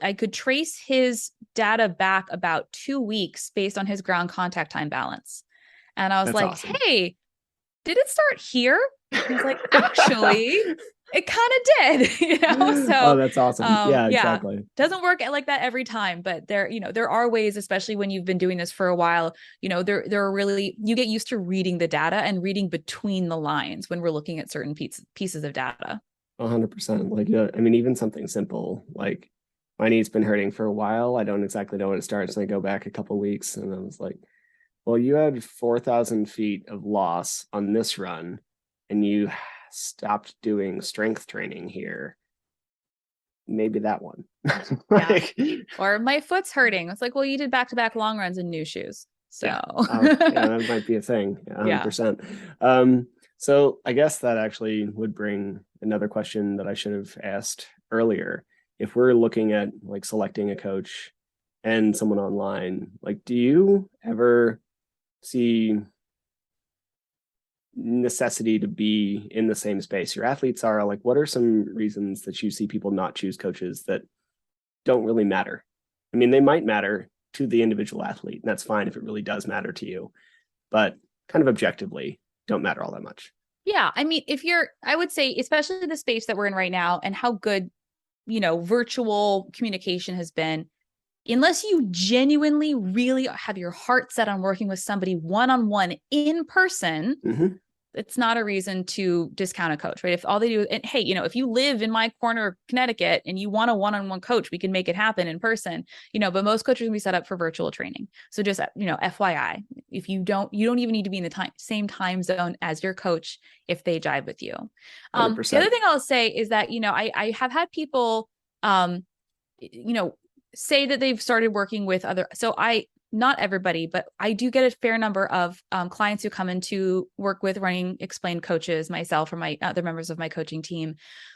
I could trace his data back about 2 weeks based on his ground contact time balance. And I was like, awesome. Hey, did it start here? He was like, actually, it kind of did, So, oh, that's awesome. Yeah, exactly. Doesn't work like that every time, but there are ways, especially when you've been doing this for a while, there are really, you get used to reading the data and reading between the lines when we're looking at certain pieces of data. 100%. Like, I mean, even something simple, like, my knee's been hurting for a while. I don't exactly know when it starts. And I go back a couple of weeks, and I was like, well, you had 4,000 feet of loss on this run, and you stopped doing strength training here. Maybe that one. Like, or my foot's hurting. It's like, well, you did back-to-back long runs in new shoes. So yeah, that might be a thing. 100%. Yeah. So I guess that actually would bring another question that I should have asked earlier. If we're looking at, like, selecting a coach and someone online, like, do you ever see necessity to be in the same space your athletes are? Like, what are some reasons that you see people not choose coaches that don't really matter? I mean, they might matter to the individual athlete, and that's fine if it really does matter to you, but kind of objectively don't matter all that much. Yeah. I mean, I would say, especially the space that we're in right now and how good, virtual communication has been, unless you genuinely really have your heart set on working with somebody one-on-one in person, it's not a reason to discount a coach, right? If all they do, and hey, if you live in my corner of Connecticut and you want a one-on-one coach, we can make it happen in person, but most coaches can be set up for virtual training. So just, FYI, if you don't even need to be in the same time zone as your coach if they jive with you. 100%. The other thing I'll say is that, I have had people, say that they've started working with not everybody, but I do get a fair number of clients who come in to work with Running Explained coaches, myself or my other members of my coaching team,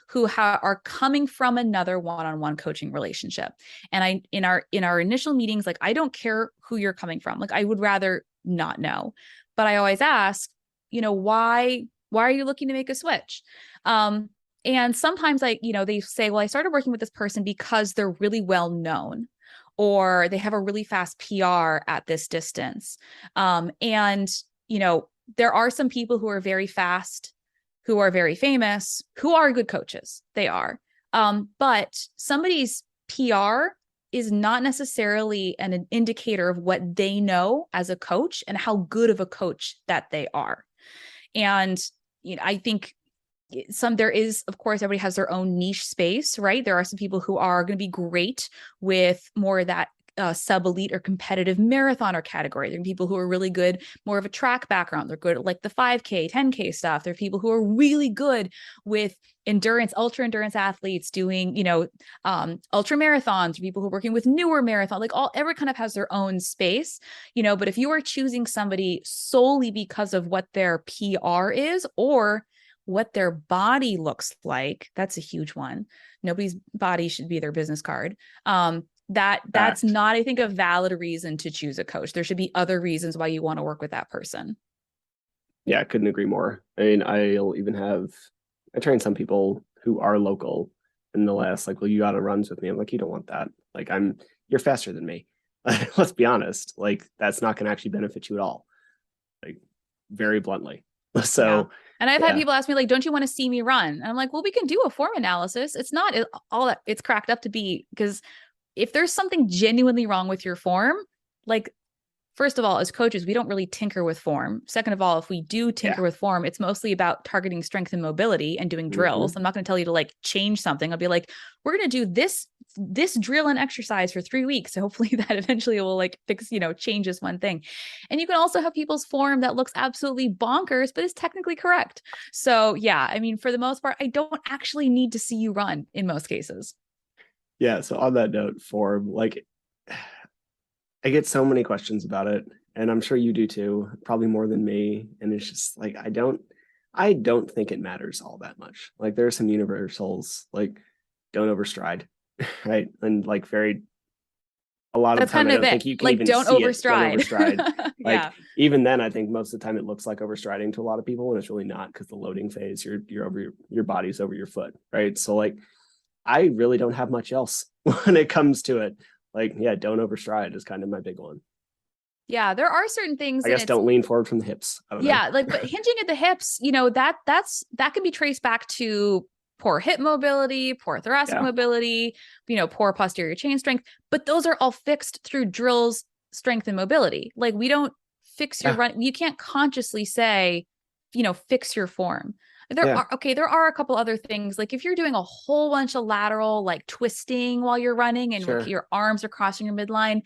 who are coming from another one-on-one coaching relationship. And in our initial meetings, like, I don't care who you're coming from. Like, I would rather not know, but I always ask, why are you looking to make a switch? And sometimes they say, well, I started working with this person because they're really well known, or they have a really fast PR at this distance. And there are some people who are very fast, who are very famous, who are good coaches. They are. But somebody's PR is not necessarily an indicator of what they know as a coach and how good of a coach that they are. And I think there is, of course, everybody has their own niche space, right? There are some people who are going to be great with more of that sub-elite or competitive marathoner category. There are people who are really good, more of a track background. They're good at like the 5K, 10K stuff. There are people who are really good with endurance, ultra endurance athletes doing, ultra marathons, people who are working with newer marathon, everyone kind of has their own space, but if you are choosing somebody solely because of what their PR is or what their body looks like, that's a huge one. Nobody's body should be their business card. That's not, I think, a valid reason to choose a coach. There should be other reasons why you want to work with that person. Yeah, I couldn't agree more. I mean, I train some people who are local and they'll ask, like, well, you got to runs with me. I'm like, you don't want that. Like, you're faster than me. Let's be honest. Like, that's not going to actually benefit you at all. Like, very bluntly. So, yeah. And I've had people ask me, like, don't you want to see me run? And I'm like, well, we can do a form analysis. It's not all that it's cracked up to be, because if there's something genuinely wrong with your form, like, first of all, as coaches, we don't really tinker with form. Second of all, if we do tinker with form, it's mostly about targeting strength and mobility and doing drills. I'm not going to tell you to like change something. I'll be like, we're going to do this drill and exercise for 3 weeks. So hopefully that eventually will like fix, change this one thing. And you can also have people's form that looks absolutely bonkers, but is technically correct. So yeah, I mean, for the most part, I don't actually need to see you run in most cases. Yeah. So on that note, form, like, I get so many questions about it, and I'm sure you do too, probably more than me. And it's just like, I don't think it matters all that much. Like, there are some universals, like, don't overstride, right? And like, a lot of the time, I don't think you can even don't see overstride. It. Don't overstride. Like, even then, I think most of the time it looks like overstriding to a lot of people, and it's really not, because the loading phase, you're over your body's over your foot, right? So like, I really don't have much else when it comes to it. Like, yeah, don't overstride is kind of my big one. Yeah, there are certain things. I guess don't lean forward from the hips. I don't know. Like, but hinging at the hips, that can be traced back to poor hip mobility, poor thoracic mobility, poor posterior chain strength. But those are all fixed through drills, strength, and mobility. Like, we don't fix your run. You can't consciously say, fix your form. There are a couple other things. Like, if you're doing a whole bunch of lateral, like twisting while you're running and your arms are crossing your midline,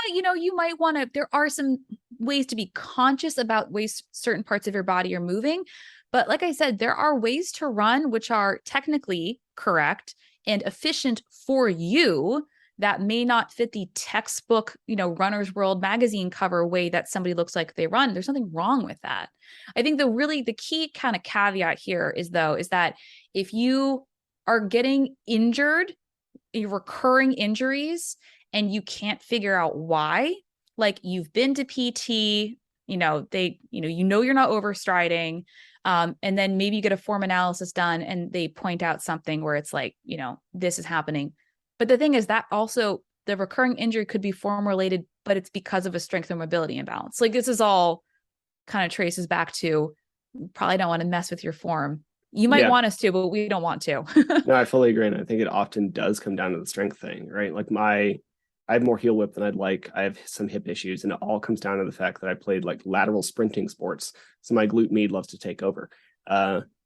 you might want to, there are some ways to be conscious about ways certain parts of your body are moving. But like I said, there are ways to run which are technically correct and efficient for you that may not fit the textbook, Runner's World magazine cover way that somebody looks like they run. There's nothing wrong with that. I think the key kind of caveat here is that if you are getting injured, recurring injuries, and you can't figure out why, like, you've been to PT, you're not overstriding, and then maybe you get a form analysis done and they point out something where it's like, this is happening. But the thing is that also the recurring injury could be form related, but it's because of a strength or mobility imbalance. Like this is all kind of traces back to probably don't want to mess with your form. You might want us to, but we don't want to. No, I fully agree. And I think it often does come down to the strength thing, right? Like I have more heel whip than I'd like. I have some hip issues, and it all comes down to the fact that I played like lateral sprinting sports. So my glute med loves to take over.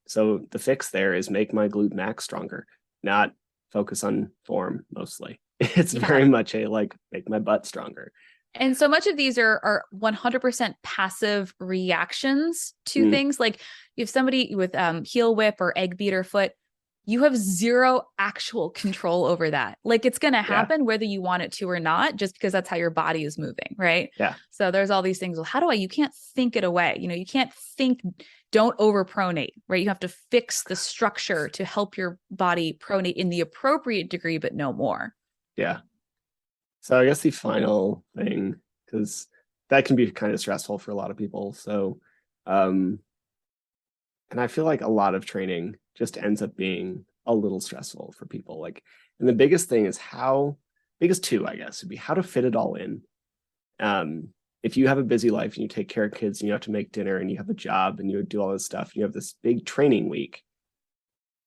So the fix there is make my glute max stronger, not focus on form mostly. It's very much a like make my butt stronger. And so much of these are 100% passive reactions to things. Like if somebody with heel whip or egg beater foot, you have zero actual control over that. Like it's going to happen whether you want it to or not, just because that's how your body is moving. Right. Yeah. So there's all these things. Well, you can't think it away. You know, you can't think, don't overpronate, right? You have to fix the structure to help your body pronate in the appropriate degree, but no more. Yeah. So I guess the final thing, because that can be kind of stressful for a lot of people. So, and I feel like a lot of training just ends up being a little stressful for people. Like, and the biggest thing is biggest two, I guess, would be how to fit it all in. If you have a busy life and you take care of kids and you have to make dinner and you have a job and you do all this stuff, and you have this big training week,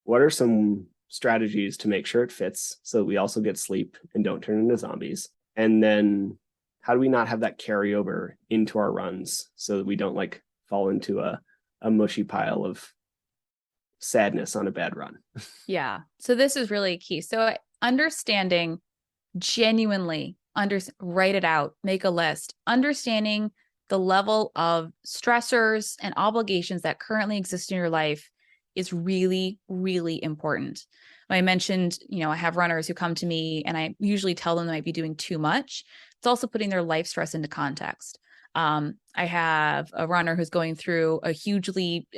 what are some strategies to make sure it fits so that we also get sleep and don't turn into zombies? And then how do we not have that carry over into our runs so that we don't like fall into a mushy pile of sadness on a bad run? Yeah. So this is really key. So understanding, genuinely write it out, make a list, understanding the level of stressors and obligations that currently exist in your life is really, really important. I mentioned, I have runners who come to me and I usually tell them they might be doing too much. It's also putting their life stress into context. I have a runner who's going through a hugely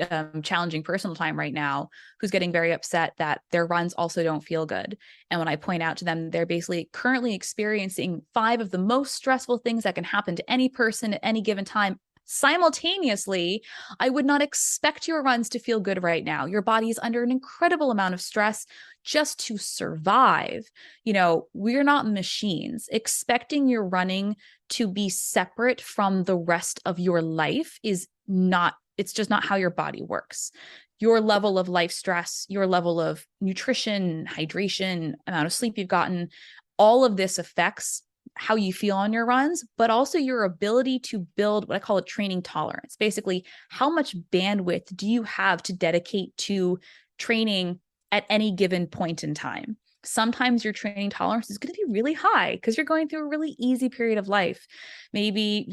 challenging personal time right now, who's getting very upset that their runs also don't feel good. And when I point out to them, they're basically currently experiencing 5 of the most stressful things that can happen to any person at any given time simultaneously, I would not expect your runs to feel good right now. Your body is under an incredible amount of stress just to survive. We're not machines. Expecting your running to be separate from the rest of your life it's just not how your body works. Your level of life stress, your level of nutrition, hydration, amount of sleep you've gotten, all of this affects how you feel on your runs, but also your ability to build what I call a training tolerance. Basically, how much bandwidth do you have to dedicate to training at any given point in time? Sometimes your training tolerance is going to be really high because you're going through a really easy period of life. Maybe,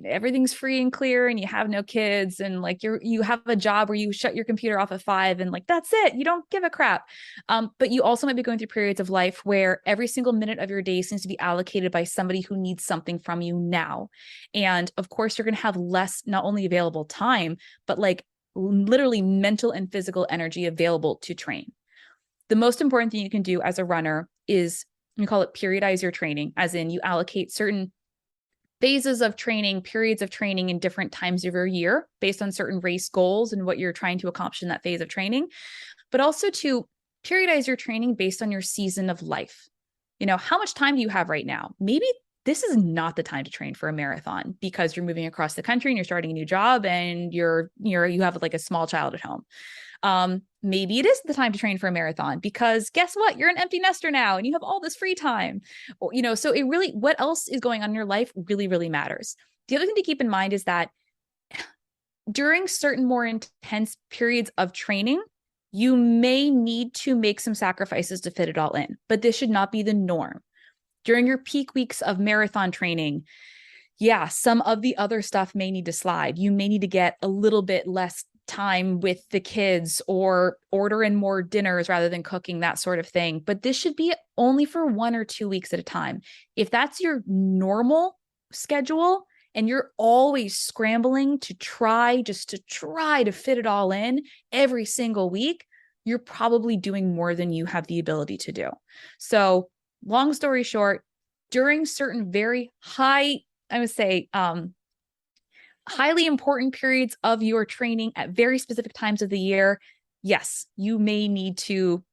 everything's free and clear and you have no kids and like you have a job where you shut your computer off at 5 and like, that's it. You don't give a crap. But you also might be going through periods of life where every single minute of your day seems to be allocated by somebody who needs something from you now. And of course, you're going to have less, not only available time, but like literally mental and physical energy available to train. The most important thing you can do as a runner is, we call it periodize your training, as in you allocate certain phases of training, periods of training in different times of your year based on certain race goals and what you're trying to accomplish in that phase of training, but also to periodize your training based on your season of life. How much time do you have right now? Maybe this is not the time to train for a marathon because you're moving across the country and you're starting a new job and you have like a small child at home. Maybe it is the time to train for a marathon because guess what? You're an empty nester now and you have all this free time. So it really, what else is going on in your life really, really matters. The other thing to keep in mind is that during certain more intense periods of training, you may need to make some sacrifices to fit it all in, but this should not be the norm. During your peak weeks of marathon training, some of the other stuff may need to slide. You may need to get a little bit less time with the kids or order in more dinners rather than cooking, that sort of thing. But this should be only for 1 or 2 weeks at a time. If that's your normal schedule and you're always scrambling to try to fit it all in every single week, you're probably doing more than you have the ability to do. So long story short, during certain very high, I would say, highly important periods of your training at very specific times of the year, yes, you may need to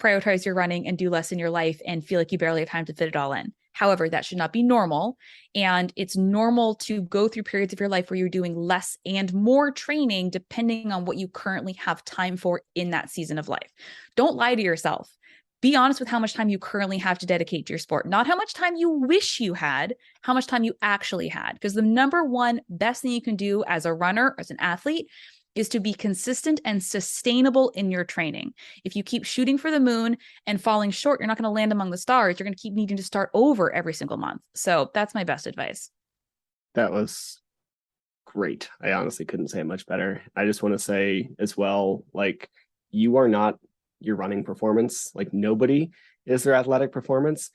prioritize your running and do less in your life and feel like you barely have time to fit it all in. However, that should not be normal. And it's normal to go through periods of your life where you're doing less and more training depending on what you currently have time for in that season of life. Don't lie to yourself. Be honest with how much time you currently have to dedicate to your sport, not how much time you wish you had, how much time you actually had. Because the number one best thing you can do as a runner, as an athlete, is to be consistent and sustainable in your training. If you keep shooting for the moon and falling short, you're not going to land among the stars. You're going to keep needing to start over every single month. So that's my best advice. That was great. I honestly couldn't say it much better. I just want to say as well, like, you are not your running performance. Like, nobody is their athletic performance,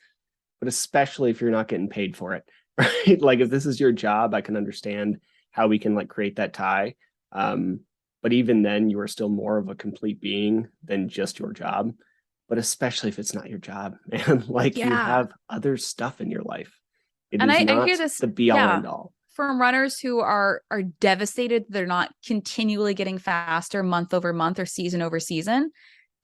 but especially if you're not getting paid for it, right? Like, if this is your job, I can understand how we can like create that tie. But even then, you are still more of a complete being than just your job. But especially if it's not your job, and like you have other stuff in your life. It and is I not hear this the be all end all. From runners who are devastated, they're not continually getting faster month over month or season over season.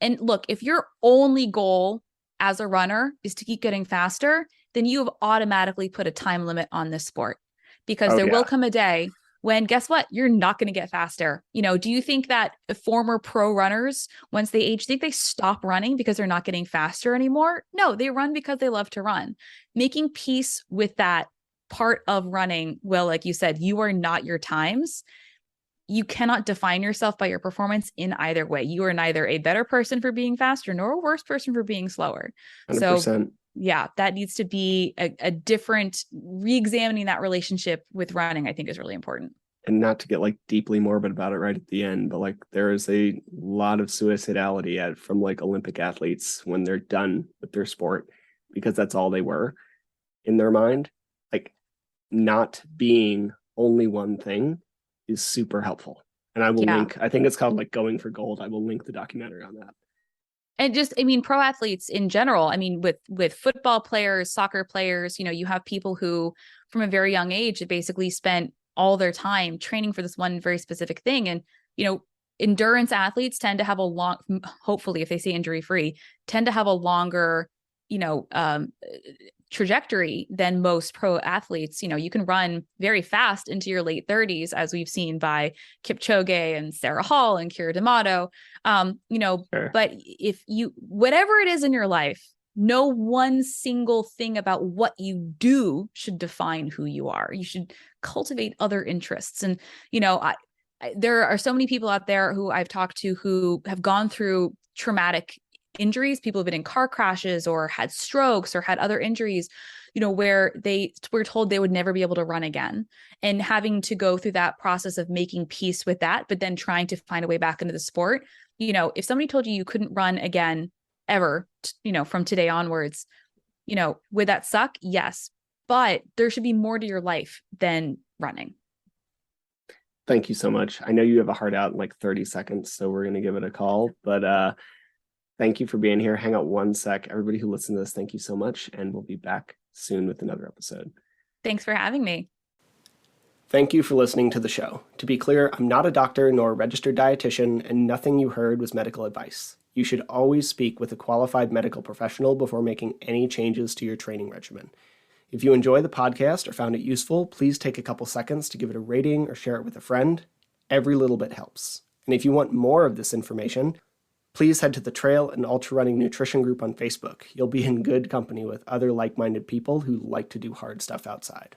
And look, if your only goal as a runner is to keep getting faster, then you have automatically put a time limit on this sport, because there will come a day when, guess what? You're not going to get faster. You know, do you think that former pro runners, once they age, think they stop running because they're not getting faster anymore? No, they run because they love to run. Making peace with that part of running, well, like you said, you are not your times. You cannot define yourself by your performance in either way. You are neither a better person for being faster nor a worse person for being slower. 100%. So yeah, that needs to be a different re-examining that relationship with running, I think, is really important. And not to get like deeply morbid about it right at the end, but like there is a lot of suicidality from like Olympic athletes when they're done with their sport, because that's all they were in their mind. Like, not being only one thing is super helpful. And I will link, I think it's called like Going for Gold. I will link the documentary on that. And just, I mean, pro athletes in general, I mean, with football players, soccer players, you know, you have people who from a very young age have basically spent all their time training for this one very specific thing. And, you know, endurance athletes tend to have a long, hopefully, if they stay injury free, tend to have a longer, you know, trajectory than most pro athletes. You know, you can run very fast into your late 30s, as we've seen by Kipchoge and Sarah Hall and Kira D'Amato. You know, but if you, whatever it is in your life, no one single thing about what you do should define who you are. You should cultivate other interests. And, you know, there are so many people out there who I've talked to who have gone through traumatic injuries. People have been in car crashes or had strokes or had other injuries, you know, where they were told they would never be able to run again, and having to go through that process of making peace with that, but then trying to find a way back into the sport. You know, if somebody told you you couldn't run again ever, you know, from today onwards, you know, would that suck? Yes. But there should be more to your life than running. Thank you so much. I know you have a hard out in like 30 seconds, so we're going to give it a call, but thank you for being here. Hang out one sec. Everybody who listened to this, thank you so much. And we'll be back soon with another episode. Thanks for having me. Thank you for listening to the show. To be clear, I'm not a doctor nor a registered dietitian, and nothing you heard was medical advice. You should always speak with a qualified medical professional before making any changes to your training regimen. If you enjoy the podcast or found it useful, please take a couple seconds to give it a rating or share it with a friend. Every little bit helps. And if you want more of this information, please head to the Trail and Ultra Running Nutrition group on Facebook. You'll be in good company with other like-minded people who like to do hard stuff outside.